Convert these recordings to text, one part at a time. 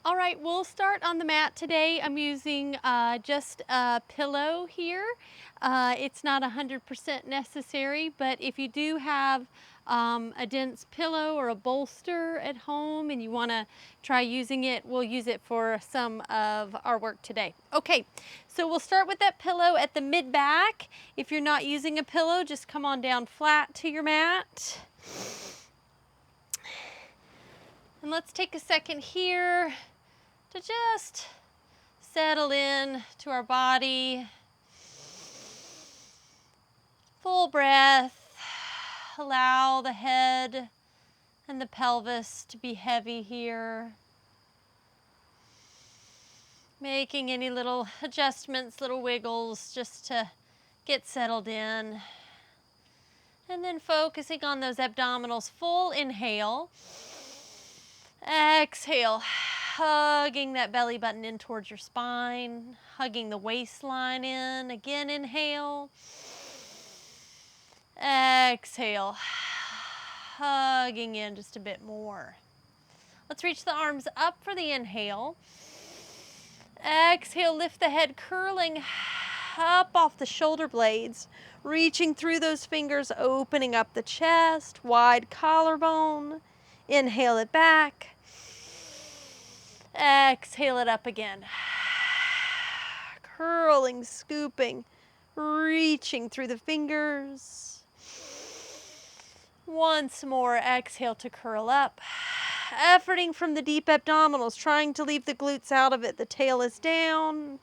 All right, we'll start on the mat today. I'm using just a pillow here. It's not 100% necessary, but if you do have a dense pillow or a bolster at home and you want to try using it, we'll use it for some of our work today. Okay, so we'll start with that pillow at the mid-back. If you're not using a pillow, just come on down flat to your mat. And let's take a second here to just settle in to our body. Full breath. Allow the head and the pelvis to be heavy here. Making any little adjustments, little wiggles, just to get settled in. And then focusing on those abdominals. Full inhale. Exhale, hugging that belly button in towards your spine, hugging the waistline in. Again, inhale. Exhale, hugging in just a bit more. Let's reach the arms up for the inhale. Exhale, lift the head, curling up off the shoulder blades, reaching through those fingers, opening up the chest, wide collarbone. Inhale it back. Exhale it up again. Curling, scooping, reaching through the fingers. Once more, exhale to curl up. Efforting from the deep abdominals, trying to leave the glutes out of it. The tail is down.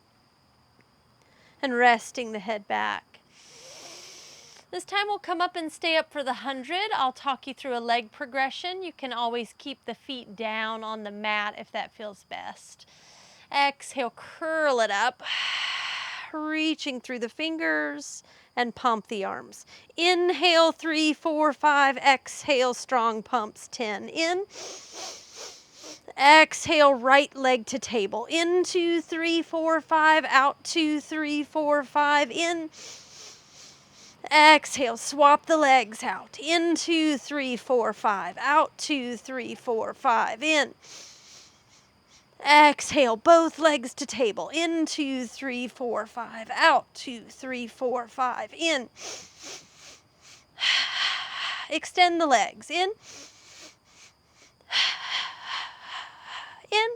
And resting the head back. This time we'll come up and stay up for the 100. I'll talk you through a leg progression. You can always keep the feet down on the mat if that feels best. Exhale, curl it up, reaching through the fingers and pump the arms. Inhale, 3, 4, 5. Exhale, strong pumps, 10. In. Exhale, right leg to table. In, 2, 3, 4, 5. Out, 2, 3, 4, 5. In. Exhale, swap the legs out. In, 2, 3, 4, 5. Out, 2, 3, 4, 5. In. Exhale, both legs to table. In, 2, 3, 4, 5. Out, 2, 3, 4, 5. In. Extend the legs. In. In.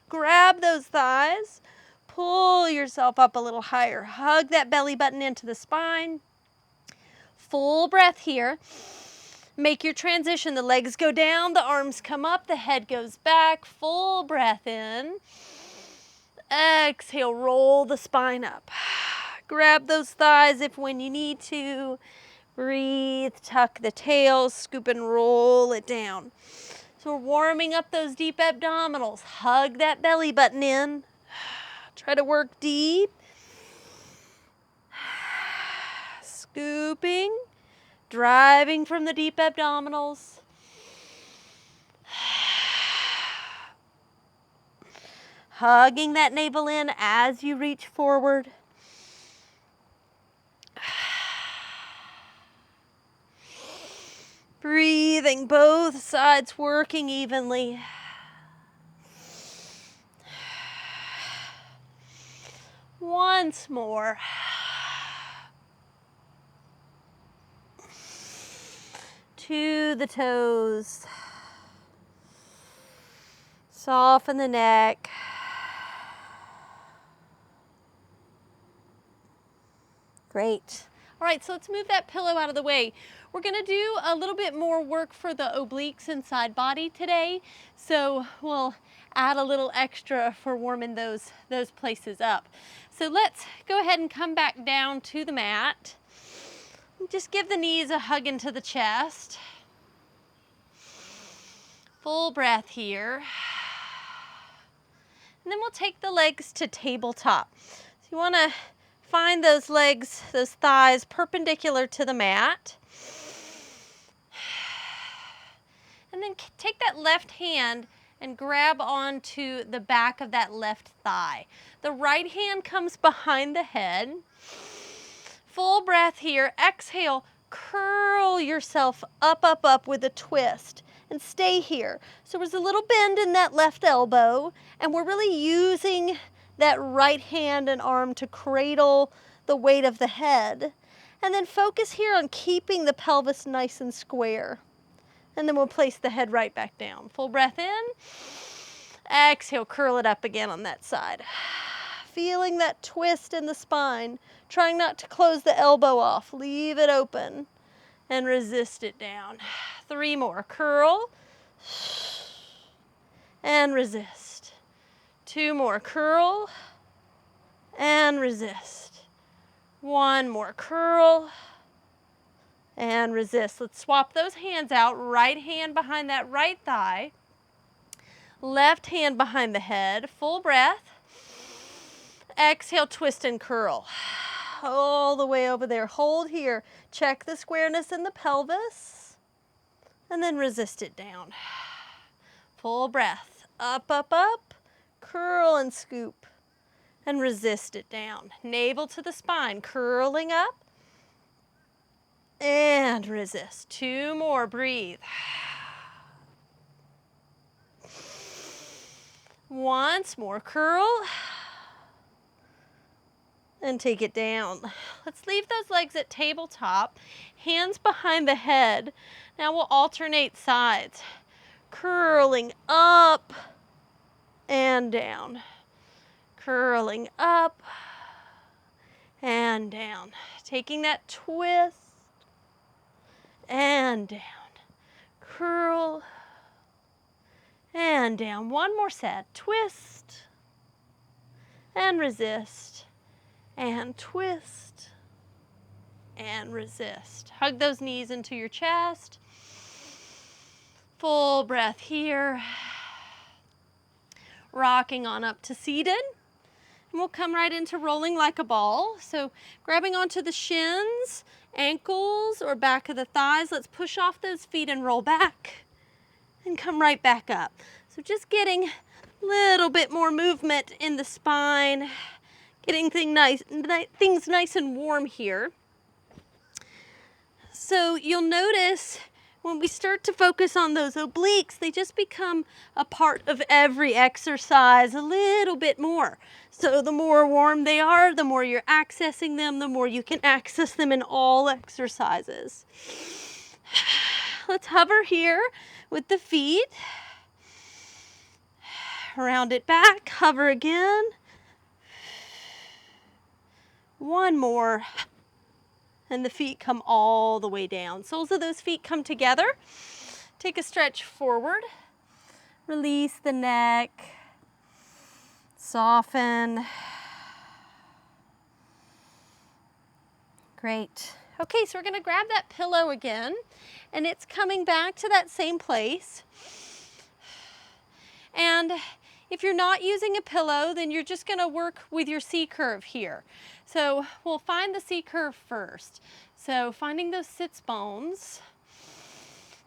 Grab those thighs. Pull yourself up a little higher. Hug that belly button into the spine. Full breath here. Make your transition. The legs go down, the arms come up, the head goes back. Full breath in. Exhale, roll the spine up. Grab those thighs if when you need to. Breathe, tuck the tail, scoop and roll it down. So we're warming up those deep abdominals. Hug that belly button in. Try to work deep. Scooping, driving from the deep abdominals. Hugging that navel in as you reach forward. Breathing, both sides working evenly. Once more. To the toes. Soften the neck. Great. All right, so let's move that pillow out of the way. We're going to do a little bit more work for the obliques and side body today, so we'll add a little extra for warming those places up. So let's go ahead and come back down to the mat. Just give the knees a hug into the chest. Full breath here. And then we'll take the legs to tabletop. So you want to find those legs, those thighs perpendicular to the mat. And then take that left hand and grab onto the back of that left thigh. The right hand comes behind the head. Full breath here. Exhale, curl yourself up, up, up with a twist. and stay here. So there's a little bend in that left elbow, and we're really using that right hand and arm to cradle the weight of the head. And then focus here on keeping the pelvis nice and square. And then we'll place the head right back down. Full breath in. Exhale, curl it up again on that side. Feeling that twist in the spine. Trying not to close the elbow off. Leave it open. And resist it down. 3 more. Curl. And resist. 2 more. Curl. And resist. 1 more. Curl. And resist. Let's swap those hands out. Right hand behind that right thigh. Left hand behind the head. Full breath. Exhale, twist and curl. All the way over there. Hold here. Check the squareness in the pelvis. And then resist it down. Full breath. Up, up, up. Curl and scoop. And resist it down. Navel to the spine. Curling up. And resist. 2 more. Breathe. Once more. Curl. And take it down. Let's leave those legs at tabletop. Hands behind the head. Now we'll alternate sides. Curling up and down. Curling up and down. Taking that twist and down. Curl and down. 1 more set. Twist and resist. And twist and resist. Hug those knees into your chest. Full breath here. Rocking on up to seated. And we'll come right into rolling like a ball. So grabbing onto the shins, ankles, or back of the thighs. Let's push off those feet and roll back. And come right back up. So just getting a little bit more movement in the spine. Getting things nice and warm here. So you'll notice when we start to focus on those obliques, they just become a part of every exercise a little bit more. So the more warm they are, the more you're accessing them, the more you can access them in all exercises. Let's hover here with the feet. Round it back, hover again. 1 more, and the feet come all the way down. Soles of those feet come together. Take a stretch forward. Release the neck. Soften. Great. Okay, so we're going to grab that pillow again, and it's coming back to that same place. And if you're not using a pillow, then you're just going to work with your C-curve here. So we'll find the C-curve first. So finding those sits bones,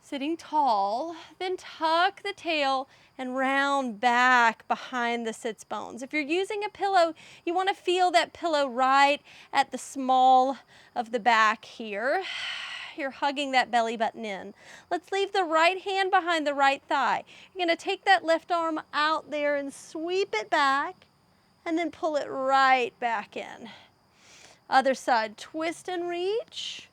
sitting tall, then tuck the tail and round back behind the sits bones. If you're using a pillow, you want to feel that pillow right at the small of the back here. You're hugging that belly button in. Let's leave the right hand behind the right thigh. You're going to take that left arm out there and sweep it back, and then pull it right back in. Other side, twist and reach,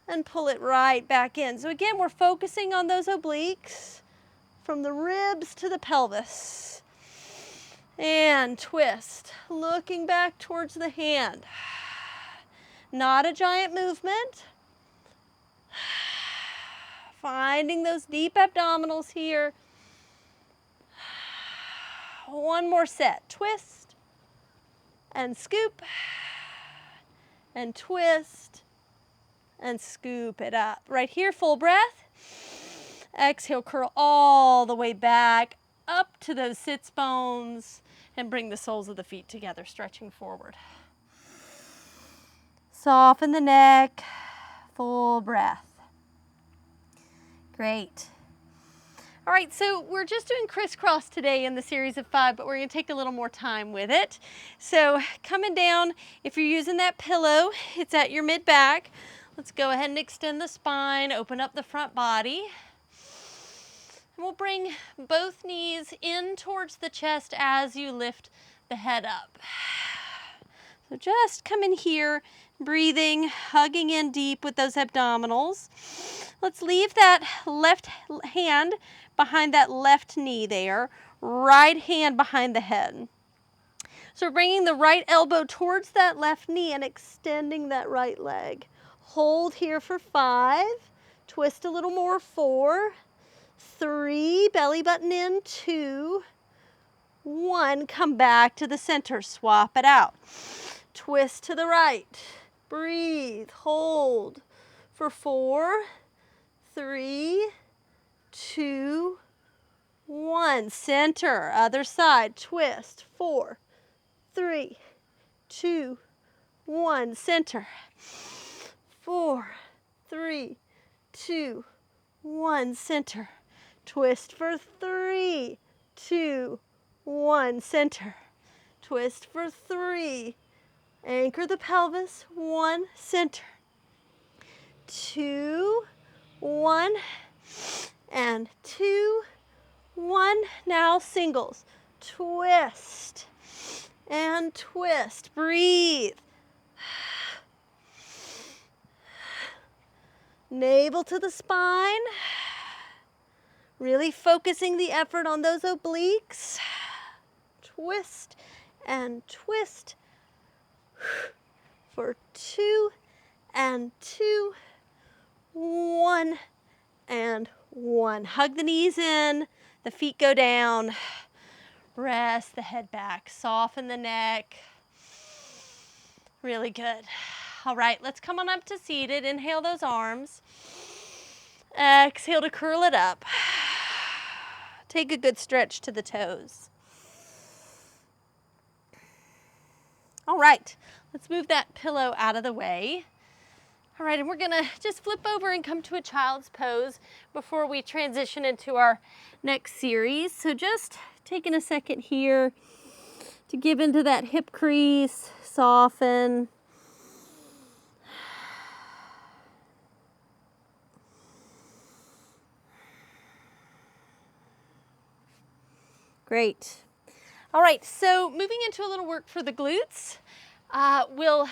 and pull it right back in. So again, we're focusing on those obliques from the ribs to the pelvis. And twist, looking back towards the hand. Not a giant movement. Finding those deep abdominals here. 1 more set. Twist and scoop and twist and scoop it up. Right here, full breath. Exhale, curl all the way back up to those sits bones and bring the soles of the feet together, stretching forward. Soften the neck, full breath. Great. All right, so we're just doing crisscross today in the series of 5, but we're going to take a little more time with it. So coming down, if you're using that pillow, it's at your mid-back. Let's go ahead and extend the spine, open up the front body. And we'll bring both knees in towards the chest as you lift the head up. So just come in here, breathing, hugging in deep with those abdominals. Let's leave that left hand behind that left knee there, right hand behind the head. So we're bringing the right elbow towards that left knee and extending that right leg. Hold here for 5, twist a little more, 4, 3, belly button in, 2, 1, come back to the center, swap it out. Twist to the right, breathe, hold for 4, 3, 2, 1, center, other side, twist, 4, 3, 2, 1, center, 4, 3, 2, 1, center, twist for 3, 2, 1, center, twist for 3, anchor the pelvis, 1, center, 2, 1, and 2, 1. Now singles, twist and twist, breathe. Navel to the spine, really focusing the effort on those obliques. Twist and twist for 2 and 2, 1 and 1. Hug the knees in, the feet go down. Rest the head back, soften the neck. Really good. All right, let's come on up to seated. Inhale those arms. Exhale to curl it up. Take a good stretch to the toes. All right, let's move that pillow out of the way. All right, and we're gonna just flip over and come to a child's pose before we transition into our next series. So just taking a second here to give into that hip crease, soften. Great. All right, so moving into a little work for the glutes. We'll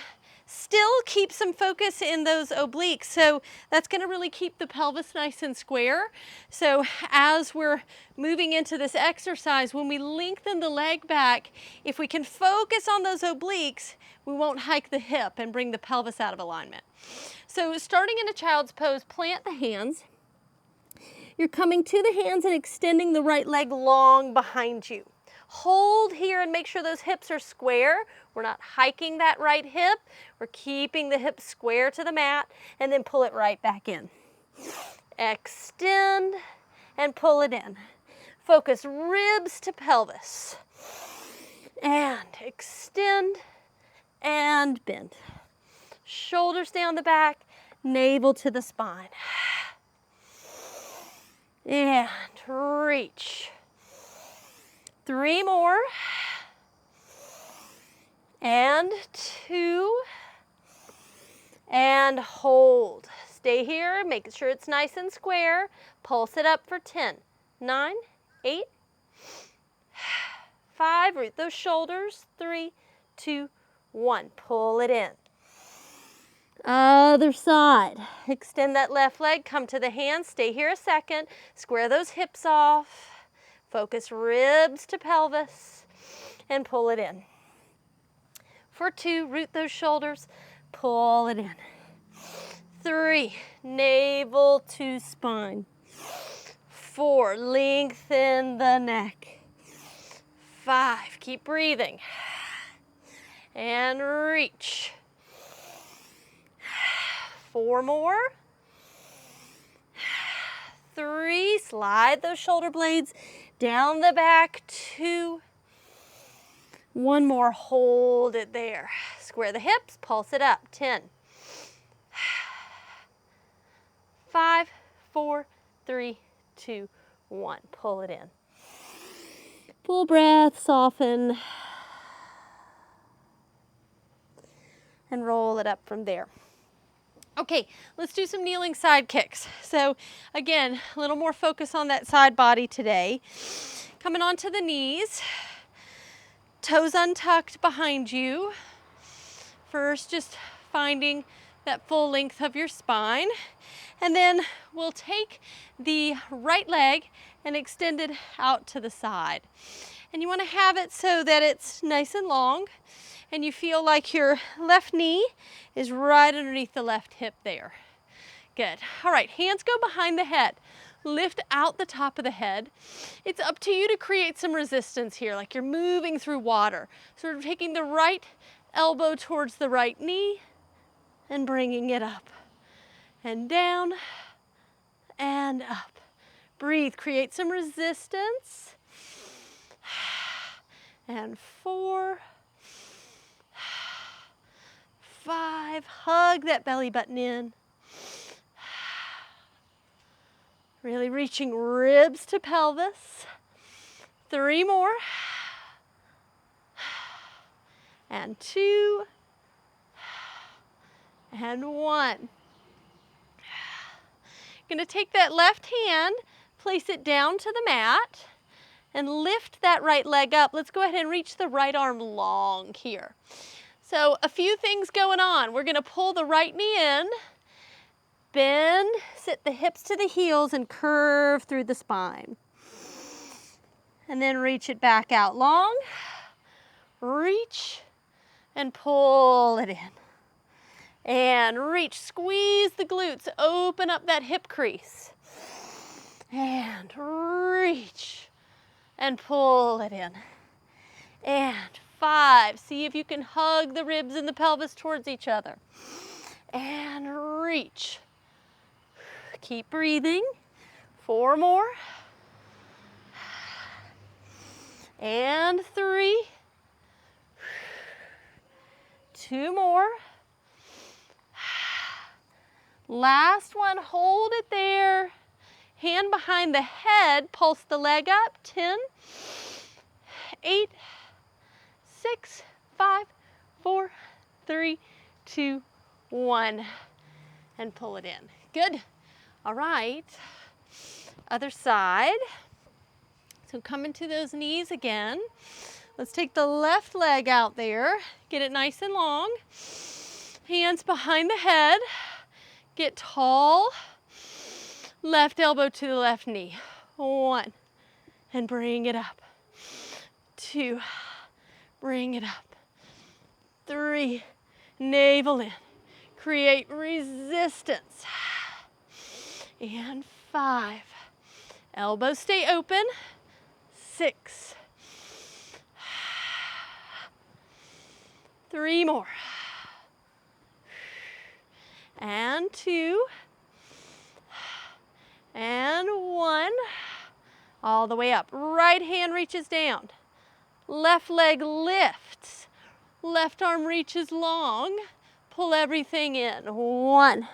still keep some focus in those obliques. So that's going to really keep the pelvis nice and square. So as we're moving into this exercise, when we lengthen the leg back, if we can focus on those obliques, we won't hike the hip and bring the pelvis out of alignment. So starting in a child's pose, plant the hands. You're coming to the hands and extending the right leg long behind you. Hold here and make sure those hips are square. We're not hiking that right hip. We're keeping the hips square to the mat, and then pull it right back in. Extend and pull it in. Focus ribs to pelvis. And extend and bend. Shoulders down the back, navel to the spine. And reach. 3 more. And 2. And hold. Stay here, make sure it's nice and square. Pulse it up for 10, 9, 8, 5. Root those shoulders. 3, 2, 1. Pull it in. Other side. Extend that left leg, come to the hands, stay here a second, square those hips off, focus ribs to pelvis, and pull it in. For 2, root those shoulders, pull it in. 3, navel to spine. 4, lengthen the neck. 5, keep breathing. And reach. 4 more. 3, slide those shoulder blades down the back. 2. 1 more, hold it there. Square the hips, pulse it up. 10. 5, 4, 3, 2, 1. Pull it in. Full breath, soften. And roll it up from there. Okay, let's do some kneeling side kicks. So again, a little more focus on that side body today. Coming onto the knees, toes untucked behind you. First, just finding that full length of your spine. And then we'll take the right leg and extend it out to the side. And you want to have it so that it's nice and long and you feel like your left knee is right underneath the left hip there. Good. All right, hands go behind the head. Lift out the top of the head. It's up to you to create some resistance here, like you're moving through water. Sort of taking the right elbow towards the right knee and bringing it up and down and up. Breathe, create some resistance. And 4, 5, hug that belly button in. Really reaching ribs to pelvis. 3 more. And 2. And 1. Gonna take that left hand, place it down to the mat, and lift that right leg up. Let's go ahead and reach the right arm long here. So a few things going on. We're gonna pull the right knee in, bend, sit the hips to the heels and curve through the spine. And then reach it back out long, reach and pull it in. And reach, squeeze the glutes, open up that hip crease. And reach and pull it in. And 5, see if you can hug the ribs and the pelvis towards each other. And reach. Keep breathing. 4 more. And 3. 2 more. Last one, hold it there. Hand behind the head, pulse the leg up. 10, 8, 6, 5, 4, 3, 2, 1. And pull it in. Good. All right. Other side. So come into those knees again. Let's take the left leg out there. Get it nice and long. Hands behind the head. Get tall. Left elbow to the left knee. 1. And bring it up. 2. Bring it up. 3. Navel in. Create resistance. And 5. Elbows stay open. 6. 3 more. And 2. And 1. All the way up. Right hand reaches down. Left leg lifts. Left arm reaches long. Pull everything in. 1.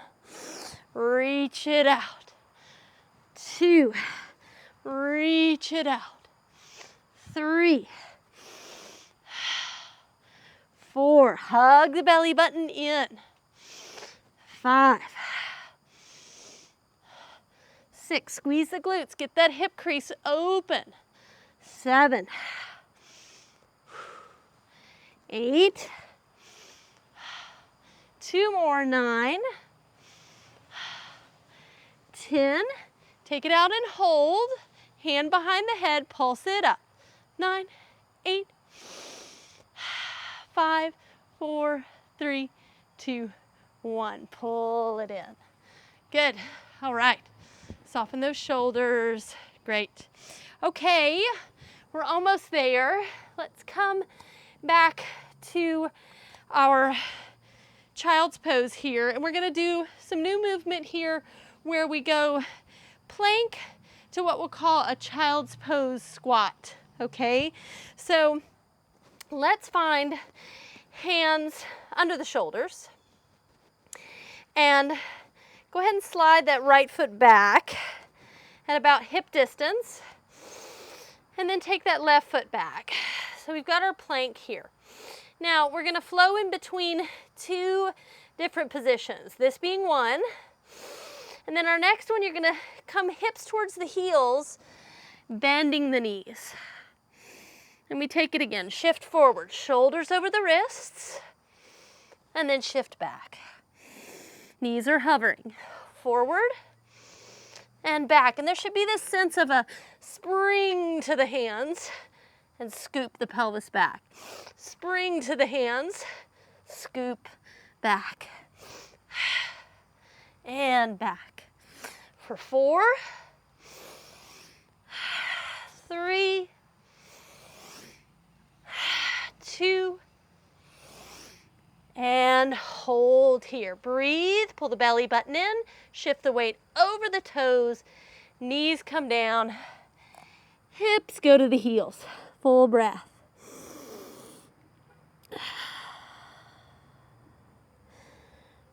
Reach it out. 2. Reach it out. 3. 4. Hug the belly button in. 5. 6. Squeeze the glutes. Get that hip crease open. 7. 8. 2 more. 9. 10. Take it out and hold. Hand behind the head. Pulse it up. 9, 8, 5, 4, 3, 2, 1. Pull it in. Good. All right. Soften those shoulders. Great. Okay, we're almost there. Let's come back to our child's pose here, and we're going to do some new movement here where we go plank to what we'll call a child's pose squat. Okay, so let's find hands under the shoulders and go ahead and slide that right foot back at about hip distance and then take that left foot back. So we've got our plank here. Now we're going to flow in between 2 different positions. This being one. And then our next one, you're gonna come hips towards the heels, bending the knees. And we take it again, shift forward, shoulders over the wrists, and then shift back. Knees are hovering, forward and back. And there should be this sense of a spring to the hands and scoop the pelvis back. Spring to the hands, scoop back. And back. For 4, 3, 2, and hold here. Breathe, pull the belly button in, shift the weight over the toes, knees come down, hips go to the heels. Full breath.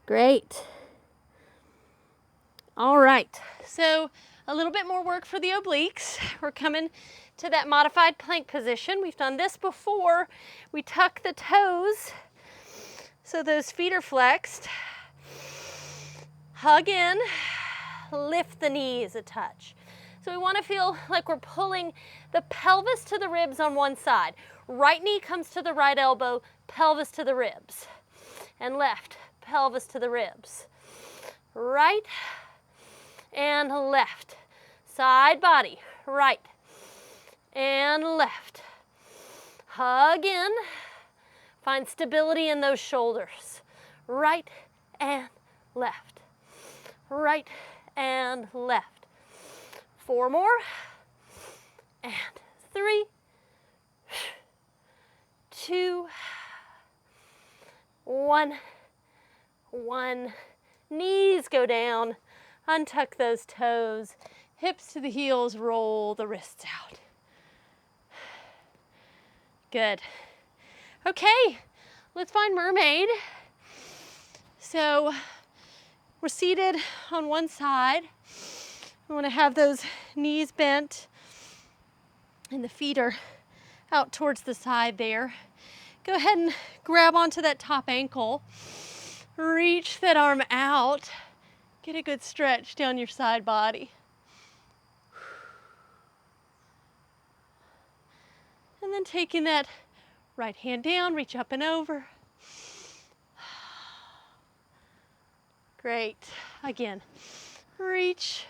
Great. All right, so a little bit more work for the obliques. We're coming to that modified plank position. We've done this before. We tuck the toes so those feet are flexed. Hug in, lift the knees a touch. So we want to feel like we're pulling the pelvis to the ribs on one side. Right knee comes to the right elbow, pelvis to the ribs. And left, pelvis to the ribs. Right and left. Side body, right and left. Hug in. Find stability in those shoulders. Right and left. Right and left. 4 more. And 3, 2, 1. 1. Knees go down. Untuck those toes. Hips to the heels. Roll the wrists out. Good. Okay, let's find mermaid. So we're seated on one side. We want to have those knees bent and the feet are out towards the side there. Go ahead and grab onto that top ankle. Reach that arm out. Get a good stretch down your side body. And then taking that right hand down, reach up and over. Great. Again, reach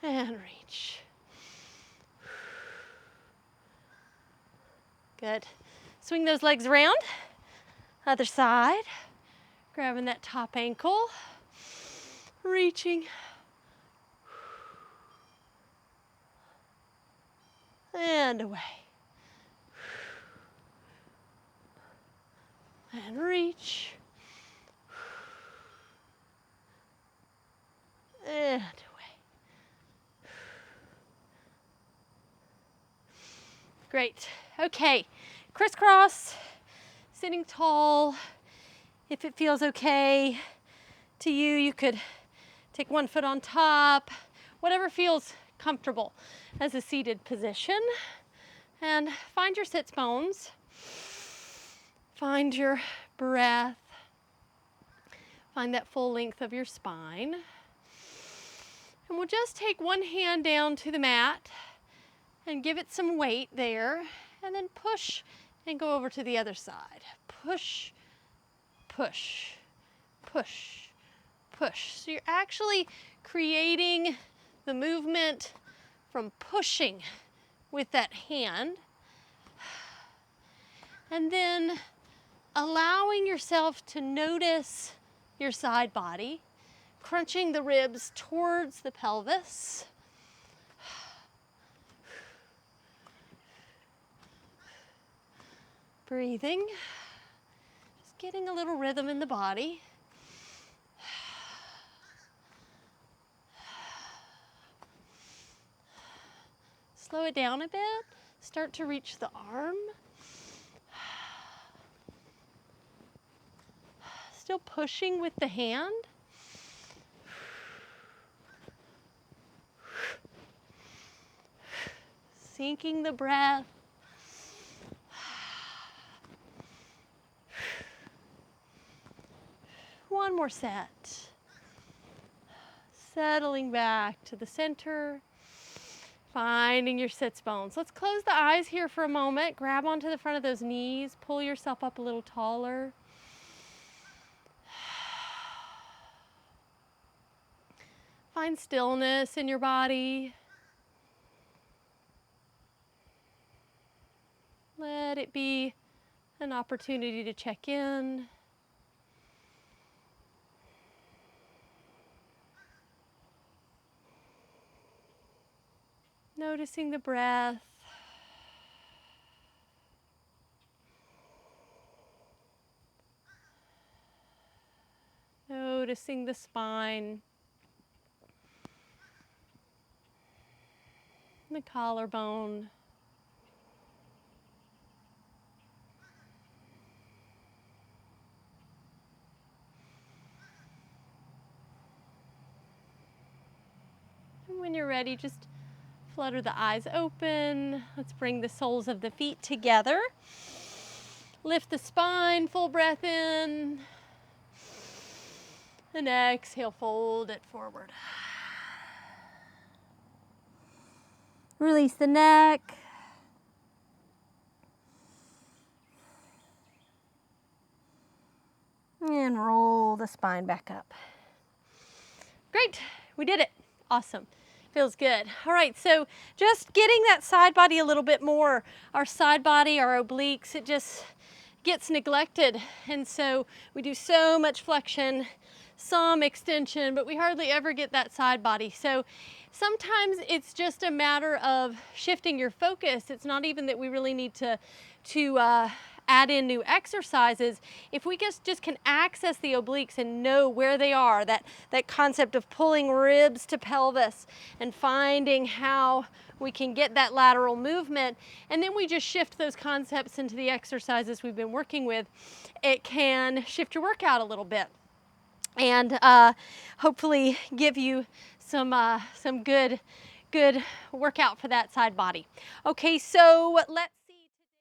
and reach. Good. Swing those legs around. Other side. Grabbing that top ankle. Reaching. And away. And reach. And away. Great. Okay. Crisscross. Sitting tall. If it feels okay to you, you could take one foot on top. Whatever feels comfortable as a seated position. And find your sits bones. Find your breath. Find that full length of your spine. And we'll just take one hand down to the mat and give it some weight there. And then push and go over to the other side. Push, push, push, push. So you're actually creating the movement from pushing with that hand. And then allowing yourself to notice your side body, crunching the ribs towards the pelvis. Breathing, just getting a little rhythm in the body. Slow it down a bit. Start to reach the arm. Still pushing with the hand. Sinking the breath. more set. Settling back to the center. Finding your sits bones. Let's close the eyes here for a moment. Grab onto the front of those knees. Pull yourself up a little taller. Find stillness in your body. Let it be an opportunity to check in. Noticing the breath. Noticing the spine. The collarbone. And when you're ready, just flutter the eyes open. Let's bring the soles of the feet together. Lift the spine, full breath in. And exhale, fold it forward. Release the neck. And roll the spine back up. Great, we did it. Awesome. Feels good. All right, so just getting that side body a little bit more. Our side body, our obliques, it just gets neglected. And so we do so much flexion, some extension, but we hardly ever get that side body. So sometimes it's just a matter of shifting your focus. It's not even that we really need to add in new exercises. If we just can access the obliques and know where they are, that concept of pulling ribs to pelvis and finding how we can get that lateral movement, and then we just shift those concepts into the exercises we've been working with, it can shift your workout a little bit and hopefully give you some good workout for that side body. Okay, so let's